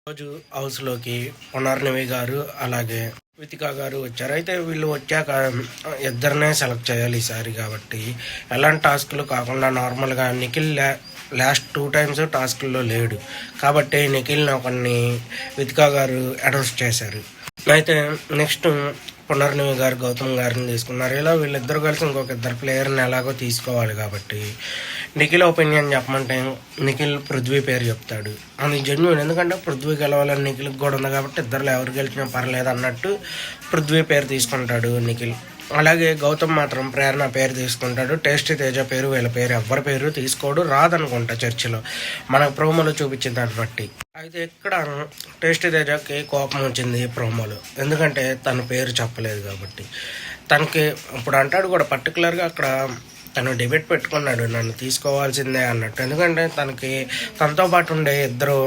రోజు హౌస్లోకి పునర్నవి గారు అలాగే వితికా గారు వచ్చారు. అయితే వీళ్ళు వచ్చాక ఇద్దరినే సెలెక్ట్ చేయాలి ఈసారి కాబట్టి ఎలాంటి టాస్క్లు కాకుండా నార్మల్గా నిఖిల్ లాస్ట్ 2 times టాస్క్లో లేడు కాబట్టి నిఖిల్ని ఒకరిని వితికా గారు అనౌన్స్ చేశారు. అయితే నెక్స్ట్ పునర్నవి గారు గౌతమ్ గారిని తీసుకున్నారు. ఇలా వీళ్ళిద్దరు కలిసి ఇంకొక ఇద్దరు ప్లేయర్ని ఎలాగో తీసుకోవాలి కాబట్టి నిఖిల్ ఒపీనియన్ చెప్పమంటే నిఖిల్ పృథ్వీ పేరు చెప్తాడు. అది జెన్యున్, ఎందుకంటే పృథ్వీ గెలవాలని నిఖిల్కి కూడా ఉంది కాబట్టి ఇద్దరులో ఎవరు గెలిచినా పర్లేదు అన్నట్టు పృథ్వీ పేరు తీసుకుంటాడు నిఖిల్. అలాగే గౌతమ్ మాత్రం ప్రేరణ పేరు తీసుకుంటాడు. టేస్టీ తేజ పేరు వీళ్ళ పేరు ఎవరి పేరు తీసుకోడు, రాదనుకుంటా చర్చిలో మనకు ప్రోమోలో చూపించిన దాన్ని బట్టి. అయితే ఇక్కడ టేస్టీ తేజకి కోపం వచ్చింది ప్రోమోలో, ఎందుకంటే తన పేరు చెప్పలేదు కాబట్టి. తనకి ఇప్పుడు అంటాడు కూడా పర్టికులర్గా అక్కడ తను డిబేట్ పెట్టుకున్నాడు నన్ను తీసుకోవాల్సిందే అన్నట్టు. ఎందుకంటే తనతో పాటు ఉండే ఇద్దరు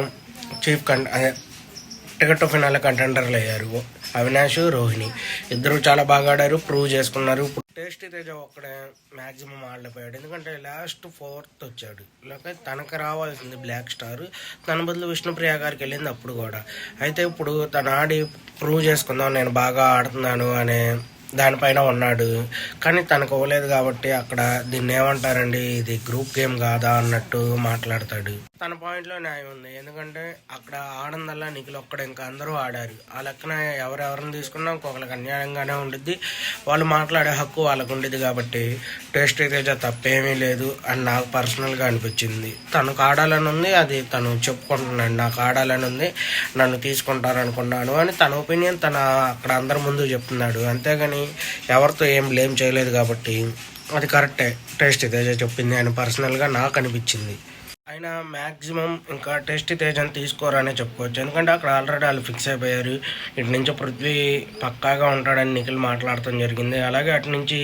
టికెట్ టు ఫినాల్ కంటెండర్లు అయ్యారు, అవినాష్ రోహిణి. ఇద్దరు చాలా బాగా ఆడారు, ప్రూవ్ చేసుకున్నారు. టేస్టీ తేజ ఒక్కడే మ్యాక్సిమం ఆడలేకపోయాడు, ఎందుకంటే లాస్ట్ 4th వచ్చాడు. లేకపోతే తనకు రావాల్సింది బ్లాక్ స్టార్, తన బదులు విష్ణుప్రియ గారికి వెళ్ళింది అప్పుడు కూడా. అయితే ఇప్పుడు తను ఆడి ప్రూవ్ చేసుకుందాం నేను బాగా ఆడుతున్నాను అనే దానిపైన ఉన్నాడు. కానీ తనకు ఇవ్వలేదు కాబట్టి అక్కడ దీన్ని ఏమంటారండి, ఇది గ్రూప్ గేమ్ కాదా అన్నట్టు మాట్లాడతాడు. తన పాయింట్లో న్యాయం ఉంది, ఎందుకంటే అక్కడ ఆడందల్లా నిఖిల్ ఒక్కడ, ఇంకా అందరూ ఆడారు. ఆ లెక్కన ఎవరెవరిని తీసుకున్నా ఇంకొకరికి అన్యాయంగానే ఉండిద్ది, వాళ్ళు మాట్లాడే హక్కు వాళ్ళకు ఉండేది. కాబట్టి టేస్టీ తేజ తప్పేమీ లేదు అని నాకు పర్సనల్గా అనిపించింది. తనకు ఆడాలని ఉంది, అది తను చెప్పుకుంటున్నాడు, నాకు ఆడాలని ఉంది, నన్ను తీసుకుంటారు అనుకున్నాను అని తన ఒపీనియన్ తన అక్కడ అందరి ముందు చెప్తున్నాడు. అంతేగాని ఎవరితో ఏం బ్లేమ్ చేయలేదు కాబట్టి అది కరెక్టే టేస్టీ తేజ చెప్పింది అని పర్సనల్గా నాకు అనిపించింది. అయినా మ్యాక్సిమం ఇంకా టేస్టీ తేజని తీసుకోరనే చెప్పుకోవచ్చు, ఎందుకంటే అక్కడ ఆల్రెడీ వాళ్ళు ఫిక్స్ అయిపోయారు. ఇటు నుంచి పృథ్వీ పక్కాగా ఉంటాడని నిఖిల్ మాట్లాడటం జరిగింది. అలాగే అటు నుంచి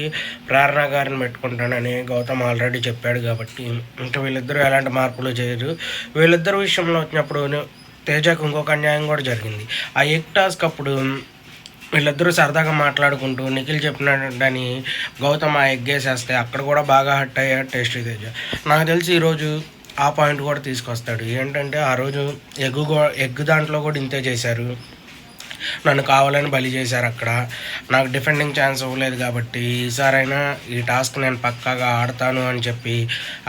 ప్రేరణ గారిని పెట్టుకుంటాడని గౌతమ్ ఆల్రెడీ చెప్పాడు. కాబట్టి ఇంకా వీళ్ళిద్దరూ ఎలాంటి మార్పులు చేయరు. వీళ్ళిద్దరు విషయంలో వచ్చినప్పుడు తేజకు ఇంకొక అన్యాయం కూడా జరిగింది. ఆ ఎగ్ టాస్క్ అప్పుడు వీళ్ళిద్దరూ సరదాగా మాట్లాడుకుంటూ నిఖిల్ చెప్పినట్టని గౌతమ్ ఆ ఎగ్గేసేస్తే అక్కడ కూడా బాగా హట్ అయ్యాడు టేస్టీ తేజ. నాకు తెలిసి ఈరోజు ఆ పాయింట్ కూడా తీసుకొస్తాడు. ఏంటంటే ఆ రోజు ఎగ్ దాంట్లో కూడా ఇంతే చేశారు, నన్ను కావాలని బలి చేశారు. అక్కడ నాకు డిఫెండింగ్ ఛాన్స్ ఇవ్వలేదు కాబట్టి ఈసారైనా ఈ టాస్క్ నేను పక్కాగా ఆడతాను అని చెప్పి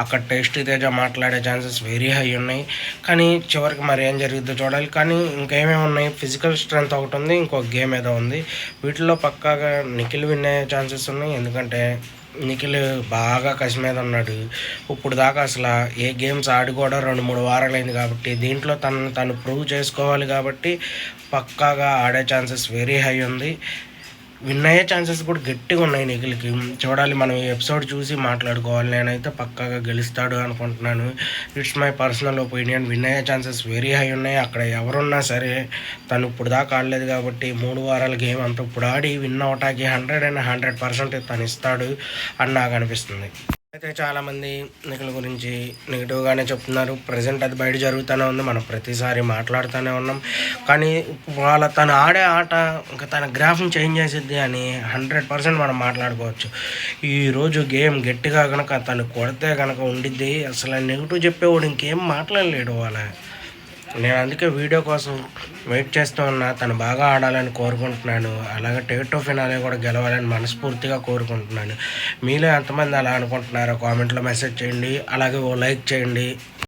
అక్కడ టేస్టీ తేజ మాట్లాడే ఛాన్సెస్ వెరీ హై ఉన్నాయి. కానీ చివరికి మరి ఏం జరుగుతుందో చూడాలి. కానీ ఇంకేమేమి ఉన్నాయి, ఫిజికల్ స్ట్రెంత్ ఒకటి ఉంది, ఇంకొక గేమ్ ఏదో ఉంది. వీటిలో పక్కాగా నిఖిల్ విన్ అయ్యే ఛాన్సెస్ ఉన్నాయి, ఎందుకంటే నిఖిల్ బాగా కసి మీద ఉన్నాడు. ఇప్పుడు దాకా అసలు ఏ గేమ్స్ ఆడి కూడా 2-3 వారాలైంది కాబట్టి దీంట్లో తను ప్రూవ్ చేసుకోవాలి. కాబట్టి పక్కాగా ఆడే ఛాన్సెస్ వెరీ హై ఉంది. విన్ అయ్యే ఛాన్సెస్ కూడా గట్టిగా ఉన్నాయి నిఖిల్కి. చూడాలి, మనం ఈ ఎపిసోడ్ చూసి మాట్లాడుకోవాలి. నేనైతే పక్కాగా గెలుస్తాడు అనుకుంటున్నాను. It's my personal opinion. Win అయ్యే ఛాన్సెస్ వెరీ హై ఉన్నాయి. అక్కడ ఎవరున్నా సరే తను ఇప్పుడు దాకా ఆడలేదు కాబట్టి 3 వారాల గేమ్ అంతా ఇప్పుడు ఆడి విన్ అవటానికి 100% తను ఇస్తాడు అని నాకు అనిపిస్తుంది. అయితే చాలామంది నిఖిల్ గురించి నెగిటివ్గానే చెప్తున్నారు. ప్రజెంట్ అది బయట జరుగుతూనే ఉంది, మనం ప్రతిసారి మాట్లాడుతూనే ఉన్నాం. కానీ తను ఆడే ఆట ఇంకా తన గ్రాఫ్ని చేంజ్ చేసిద్ది అని 100% మనం మాట్లాడుకోవచ్చు. ఈరోజు గేమ్ గట్టిగా కనుక తను కొడితే కనుక ఉండిద్ది, అసలు నెగిటివ్ చెప్పేవాడు ఇంకేం మాట్లాడలేడు వాళ్ళ. నేను అందుకే వీడియో కోసం వెయిట్ చేస్తూ ఉన్నా. తను బాగా ఆడాలని కోరుకుంటున్నాను. అలాగే టికెట్ టు ఫినాలే కూడా గెలవాలని మనస్ఫూర్తిగా కోరుకుంటున్నాను. మీలో ఎంతమంది అలా అనుకుంటున్నారో కామెంట్లో మెసేజ్ చేయండి. అలాగే ఓ లైక్ చేయండి.